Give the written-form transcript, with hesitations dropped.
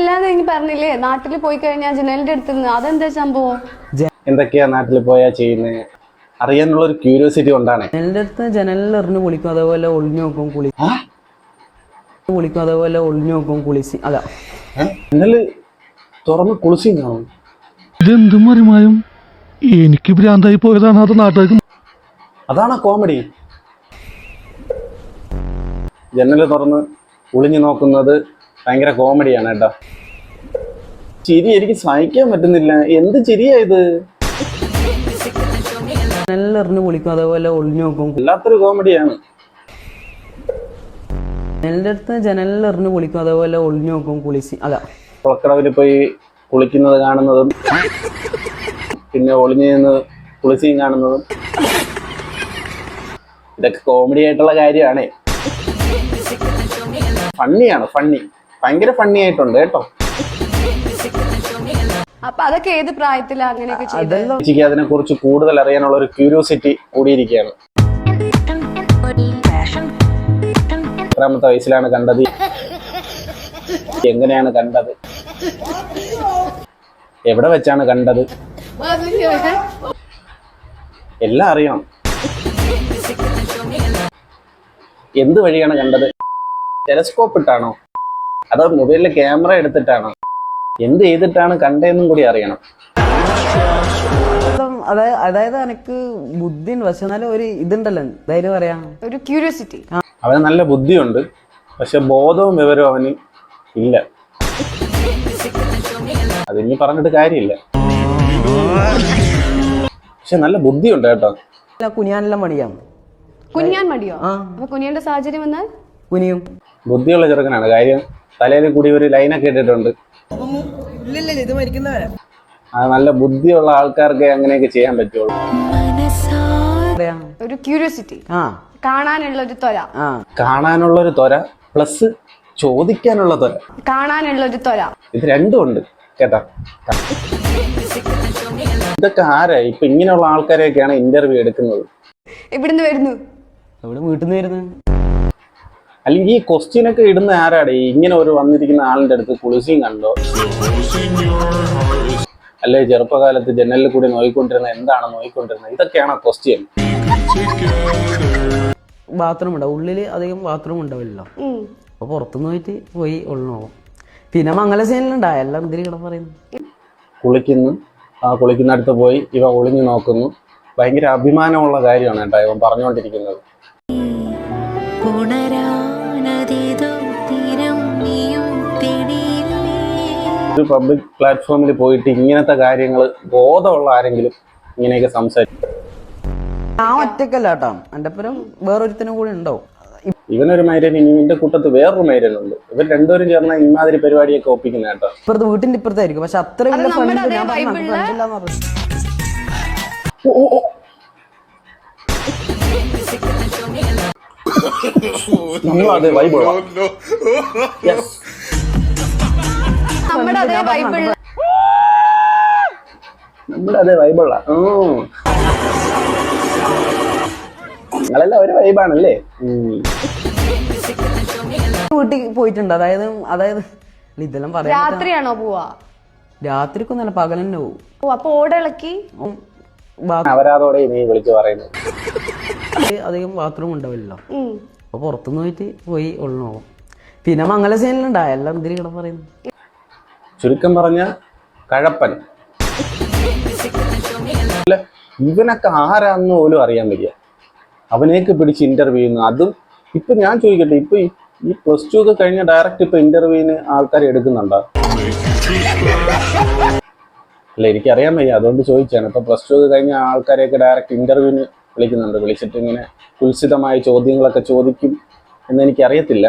അതല്ലാതെ ഇനി പറഞ്ഞില്ലേ നാട്ടിൽ പോയി കഴിഞ്ഞാൽ ജനലിന്റെ അടുത്ത് നിന്ന് അതെന്താ സംഭവം? എന്തൊക്കെയാ നാട്ടിൽ പോയാ ചെയ്യുന്നത് അറിയാനുള്ള ഒരു ക്യൂരിയോസിറ്റി കൊണ്ടാണ്. ജനലിന്റെ അടുത്ത് ജനലിൽ എറിഞ്ഞു കുളിക്കും, അതേപോലെ ഒളിഞ്ഞു നോക്കും കുളിക്കും, അതേപോലെ ഒളിഞ്ഞു നോക്കും കുളിച്ച്. അതാ ജനല് തുറന്ന് കുളിച്ചും കാണും. ഇതെന്തും അറിമായും എനിക്ക് ഭ്രാന്തായി പോയതാണ്. അത് നാട്ടുകാർക്ക് അതാണ് കോമഡി. ജനല് തുറന്ന് ഒളിഞ്ഞു നോക്കുന്നത് ഭയങ്കര കോമഡിയാണ് കേട്ടോ. ചിരി എനിക്ക് സഹിക്കാൻ പറ്റുന്നില്ല. എന്ത് ചിരിയാ ഇത്? ജനലിൽ എറിഞ്ഞു കുളിക്കും, അതേപോലെ ഒളിഞ്ഞു നോക്കും. വല്ലാത്തൊരു കോമഡിയാണ്. ജനലിന്റെ അടുത്ത് ജനലിൽ എറിഞ്ഞു കുളിക്കും, അതേപോലെ ഒളിഞ്ഞു നോക്കും കുളിച്ച്. അതാ കുളക്കടവിൽ പോയി കുളിക്കുന്നത് കാണുന്നതും പിന്നെ ഒളിഞ്ഞു നിന്ന് കുളിച്ചും കാണുന്നതും ഇതൊക്കെ കോമഡി ആയിട്ടുള്ള കാര്യമാണ്. ഫണ്ണിയാണ്, ഭയങ്കര ഫണ്ണി ആയിട്ടുണ്ട് കേട്ടോ. അപ്പൊ അതൊക്കെ ഏത് പ്രായത്തിലാ അങ്ങനെയൊക്കെ ചെയ്തത്? ചേച്ചിക്ക് അതിനെ കുറിച്ച് കൂടുതൽ അറിയാനുള്ള ഒരു ക്യൂരിയോസിറ്റി കൂടിയിരിക്കുകയാണ്. എത്രാമത്തെ വയസ്സിലാണ് കണ്ടത്, എങ്ങനെയാണ് കണ്ടത്, എവിടെ വെച്ചാണ് കണ്ടത്, എല്ലാം അറിയണം. എന്ത് വഴിയാണ് കണ്ടത്? ടെലസ്കോപ്പ് ഇട്ടാണോ അതോ മൊബൈലിലെ ക്യാമറ എടുത്തിട്ടാണോ? എന്ത് ചെയ്തിട്ടാണ് കണ്ടതെന്നും കൂടി അറിയണം. അതായത് എനിക്ക് ബുദ്ധി ഉണ്ട്, പക്ഷെ എന്നാലും ഒരു ഇതുണ്ടല്ലോ, ധൈര്യം പറയാ, ഒരു ക്യൂരിയോസിറ്റി. അവന് നല്ല ബുദ്ധിയുണ്ട്, പക്ഷെ ബോധവും വിവരവും അവന് ഇല്ല. അതിനി പറഞ്ഞിട്ട് കാര്യമില്ല. പക്ഷെ നല്ല ബുദ്ധിയുണ്ട് കേട്ടോ. കുനിയാനെല്ലാം മടിയാണ്. കുനിയാൻ മടിയോ? അപ്പൊ കുനിയേണ്ട സാഹചര്യം വന്നാൽ കുനിയും. ബുദ്ധിയുള്ള ചെറുക്കനാണ്. കാര്യം തലയിൽ കൂടി ഒരു ലൈനൊക്കെ ഇട്ടിട്ടുണ്ട്. അത് നല്ല ബുദ്ധിയുള്ള ആൾക്കാർക്ക് അങ്ങനെയൊക്കെ ചെയ്യാൻ പറ്റുള്ളൂ. ഒരു ക്യൂരിയോസിറ്റി, കാണാനുള്ള ഒരു ത്വര, കാണാനുള്ള ഒരു ത്വര പ്ലസ് ചോദിക്കാനുള്ള ത്വര, കാണാനുള്ള ഒരു ത്വര, ഇത് രണ്ടും ഉണ്ട് കേട്ടാ. ഇതൊക്കെ ആരാ ഇപ്പൊ ഇങ്ങനെയുള്ള ആൾക്കാരെയൊക്കെയാണ് ഇന്റർവ്യൂ എടുക്കുന്നത്? ഇവിടുന്ന് വരുന്നു, വീട്ടിൽ നിന്ന് വരുന്നു. അല്ലെങ്കിൽ ഈ ക്വസ്റ്റ്യൻ ഒക്കെ ഇടുന്ന ആരാടെ? ഇങ്ങനെ ഒരു വന്നിരിക്കുന്ന ആളിന്റെ അടുത്ത് കുളിസിയും കണ്ടോ, അല്ലെ ചെറുപ്പകാലത്ത് ജനലിൽ കൂടി നോയിക്കൊണ്ടിരുന്ന എന്താണ് നോയിക്കൊണ്ടിരുന്നത്? ഇതൊക്കെയാണോ ക്വസ്റ്റ്യൻ? ബാത്റൂം ഉണ്ടാവും ഉള്ളില്, അധികം ബാത്റൂം ഉണ്ടാവില്ലല്ലോ. അപ്പൊ പുറത്തുനിന്ന് പോയി ഒളിഞ്ഞോളും. പിന്നെ മംഗല സീനിലുണ്ടാ എല്ലാം എന്തിനു കിട പറയുന്നു. കുളിക്കുന്നു, ആ കുളിക്കുന്നിടത്ത് പോയി ഇവ ഒളിഞ്ഞു നോക്കുന്നു. ഭയങ്കര അഭിമാനമുള്ള കാര്യമാണ് കേട്ടോ ഇവൻ പറഞ്ഞുകൊണ്ടിരിക്കുന്നത്. ഒരു പബ്ലിക് പ്ലാറ്റ്ഫോമിൽ പോയിട്ട് ഇങ്ങനത്തെ കാര്യങ്ങൾ ബോധമുള്ള ആരെങ്കിലും ഇങ്ങനെയൊക്കെ സംസാരിക്കും? ഞാൻ ഒറ്റക്കല്ല കേട്ടോ, എന്റെ ഒപ്പം വേറൊരുത്തനും കൂടി ഉണ്ടാവും. ഇവനൊരു മൈരൻ, ഇനി ഇവന്റെ കൂട്ടത്ത് വേറൊരു മൈരനുണ്ട്. ഇവർ രണ്ടുപേരും ചേർന്ന ഇമാതിരി പരിപാടിയൊക്കെ ഒപ്പിക്കുന്ന കേട്ടോ. ഇപ്പുറത്ത് വീട്ടിന്റെ ഇപ്പുറത്തായിരിക്കും, പക്ഷെ അത്ര വലിയ ഫ്രണ്ട് ഞാൻ ഫ്രണ്ടില്ലാന്ന് പറഞ്ഞു. നമ്മളതെ വൈബിള, നമ്മളതെ വൈബിള. നിങ്ങളെല്ലാം ഒരു വൈബാണല്ലേ? വീട്ടിൽ പോയിട്ടുണ്ട്. അതായത് ഇതെല്ലാം പറയാം. രാത്രിയാണോ പോവാ? രാത്രിക്കൊന്നല്ല, പകൽ തന്നെ പോവും. അപ്പൊ ഓടിളക്കി അവരാതോടെ നീ വിളിച്ചു പറയുന്നത്. അധികം ബാത്റൂം ഉണ്ടാവില്ലല്ലോ. അപ്പൊ പുറത്തുനിന്ന് പോയി ഒളിഞ്ഞോളും. പിന്നെ മംഗല സീനിലുണ്ടാ എല്ലാം എന്തിനു കിട പറയുന്നു. ചുരുക്കം പറഞ്ഞ കഴപ്പൻ. അല്ല, ഇവനൊക്കെ ആരാന്ന് പോലും അറിയാൻ വയ്യ. അവനേക്ക് പിടിച്ച് ഇന്റർവ്യൂ ചെയ്യുന്നു. അതും ഇപ്പൊ ഞാൻ ചോദിക്കട്ടെ, ഇപ്പൊ ഈ +2 ഒക്കെ കഴിഞ്ഞ ഡയറക്റ്റ് ഇപ്പൊ ഇന്റർവ്യൂവിന് ആൾക്കാരെ എടുക്കുന്നുണ്ടോ? അല്ല, എനിക്കറിയാൻ വയ്യ, അതുകൊണ്ട് ചോദിച്ചാണ്. ഇപ്പൊ +2 ഒക്കെ കഴിഞ്ഞ ആൾക്കാരെയൊക്കെ ഡയറക്റ്റ് ഇന്റർവ്യൂവിന് വിളിക്കുന്നുണ്ട്. വിളിച്ചിട്ട് ഇങ്ങനെ കുൽസിതമായ ചോദ്യങ്ങളൊക്കെ ചോദിക്കും എന്ന് എനിക്കറിയത്തില്ല.